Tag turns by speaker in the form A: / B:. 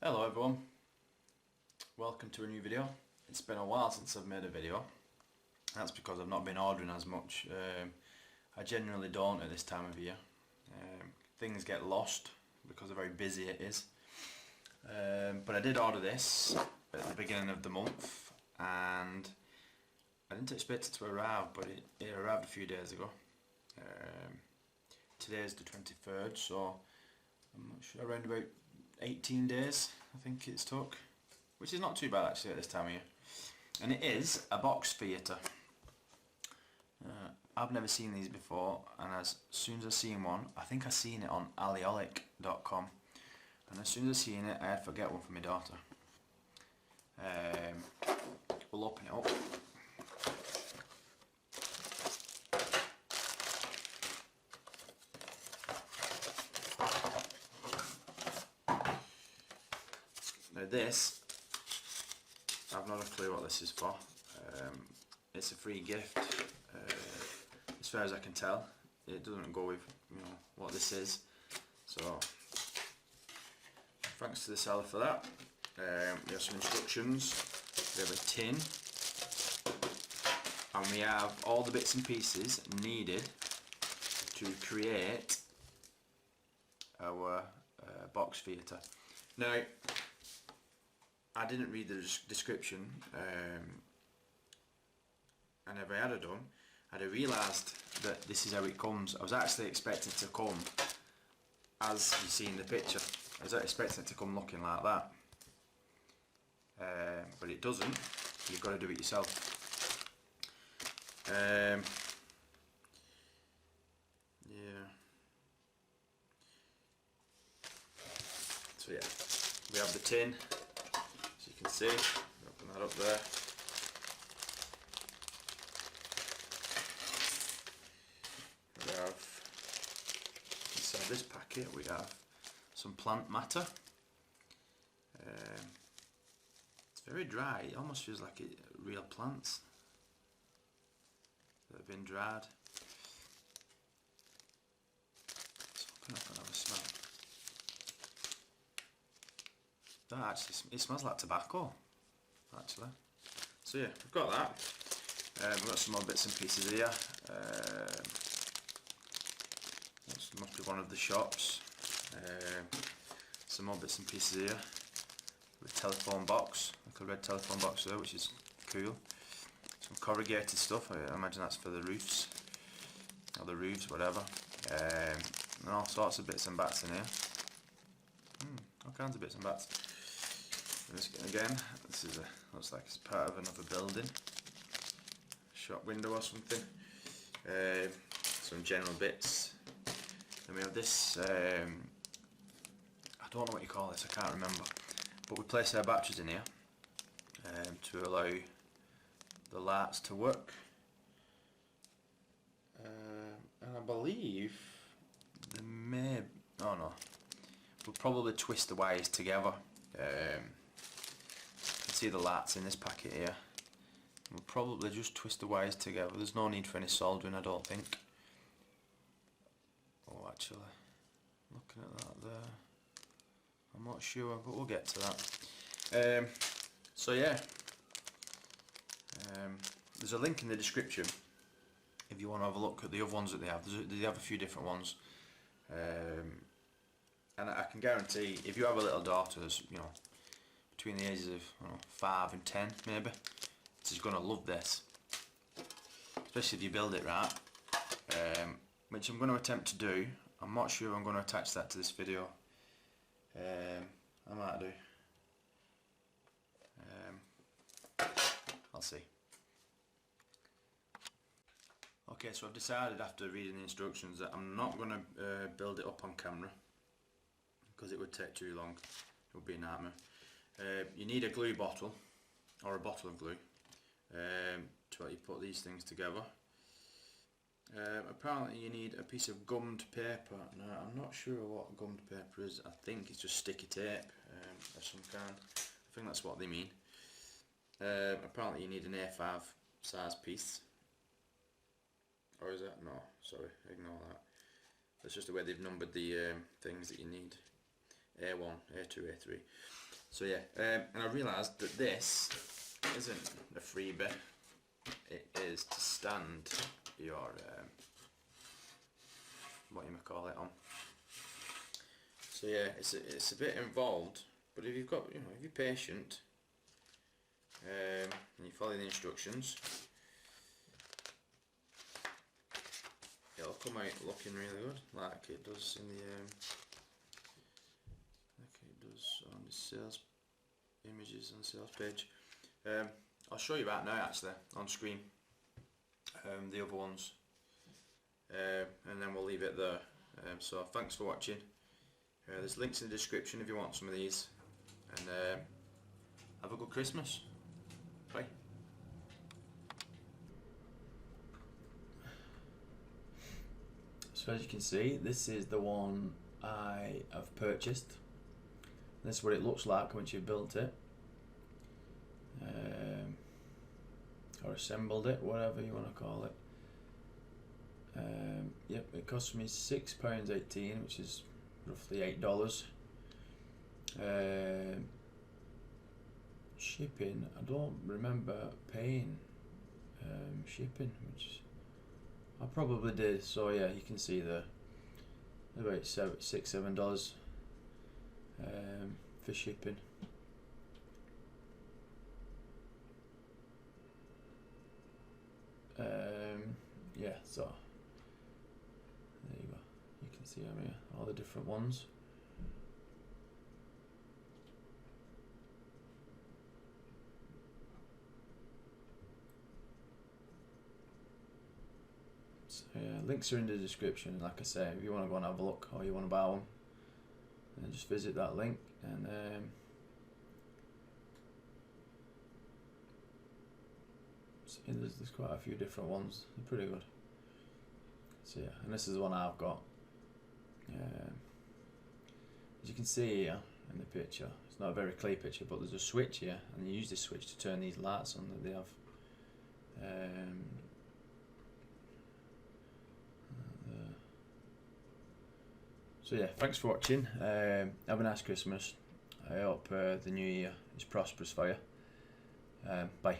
A: Hello everyone, welcome to a new video. It's been a while since I've made a video. That's because I've not been ordering as much. I generally don't at this time of year. Things get lost because of how busy it is. But I did order this at the beginning of the month and I didn't expect it to arrive, but it arrived a few days ago. Today is the 23rd, so I'm not sure, around about 18 days I think it's took, which is not too bad actually at this time of year. And it is a box theatre. I've never seen these before, and as soon as I seen one, I think I seen it on aliholic.com, and as soon as I seen it I had to get one for my daughter. We'll open it up. Now this, I've not a clue what this is for. It's a free gift, as far as I can tell. It doesn't go with what this is, so thanks to the seller for that. We have some instructions, we have a tin, and we have all the bits and pieces needed to create our box theatre. Now, I didn't read the description, and if I had done, I'd have realised that this is how it comes. I was actually expecting it to come as you see in the picture. I was expecting it to come looking like that, but it doesn't. You've got to do it yourself. Yeah. So yeah, we have the tin. As you can see, open that up there. We have, inside this packet, we have some plant matter. It's very dry, it almost feels like real plants that have been dried. Let's open up and have a smell. That actually, it smells like tobacco, actually. So yeah, we've got that. We've got some more bits and pieces here. This must be one of the shops. Some more bits and pieces here. With telephone box, like a red telephone box there, which is cool. Some corrugated stuff, I imagine that's for the roofs. Or the roofs, whatever. And all sorts of bits and bats in here. All kinds of bits and bats. Again, this is looks like it's part of another building, shop window or something. Some general bits. Then we have this. I don't know what you call this. I can't remember. But we place our batteries in here to allow the lights to work. And I believe they may. Oh no. We'll probably twist the wires together. See the lights in this packet here. We'll probably just twist the wires together. There's no need for any soldering, I don't think. Oh, actually, looking at that there, I'm not sure, but we'll get to that. So yeah, there's a link in the description if you want to have a look at the other ones that they have. They have a few different ones, and I can guarantee if you have a little daughter that's, between the ages of 5 and 10 maybe, she's going to love this, especially if you build it right, which I'm going to attempt to do. I'm not sure I'm going to attach that to this video. I might do. I'll see. Okay, so I've decided after reading the instructions that I'm not going to build it up on camera because it would take too long. It would be a nightmare. You need a glue bottle or a bottle of glue to let you put these things together. Apparently you need a piece of gummed paper. Now I'm not sure what gummed paper is. I think it's just sticky tape of some kind. I think that's what they mean. Apparently you need an A5 size piece. Or is that? No, sorry, ignore that. That's just the way they've numbered the things that you need. A1, A2, A3. So yeah, and I realised that this isn't a freebie. It is to stand your what you may call it on. So yeah, it's a bit involved, but if you've got, you know, if you're patient and you follow the instructions, it'll come out looking really good, like it does in the like it does on the sales images on the sales page. I'll show you that now actually on screen, the other ones, and then we'll leave it there. So thanks for watching. There's links in the description if you want some of these, and have a good Christmas. Bye. So as you can see, this is the one I have purchased. This is what it looks like once you've built it, or assembled it, whatever you want to call it. Yep, it cost me £6.18, which is roughly $8. Shipping, I don't remember paying shipping, which I probably did. So yeah, you can see there about $6-7 for shipping. Yeah, so there you go. You can see them here, all the different ones. So yeah, links are in the description. Like I say, if you want to go and have a look or you want to buy one, then just visit that link. And so there's quite a few different ones. They're pretty good. So yeah, and this is the one I've got. As you can see here in the picture, it's not a very clear picture, but there's a switch here, and you use this switch to turn these lights on that they have. So yeah, thanks for watching. Have a nice Christmas. I hope the new year is prosperous for you. Bye.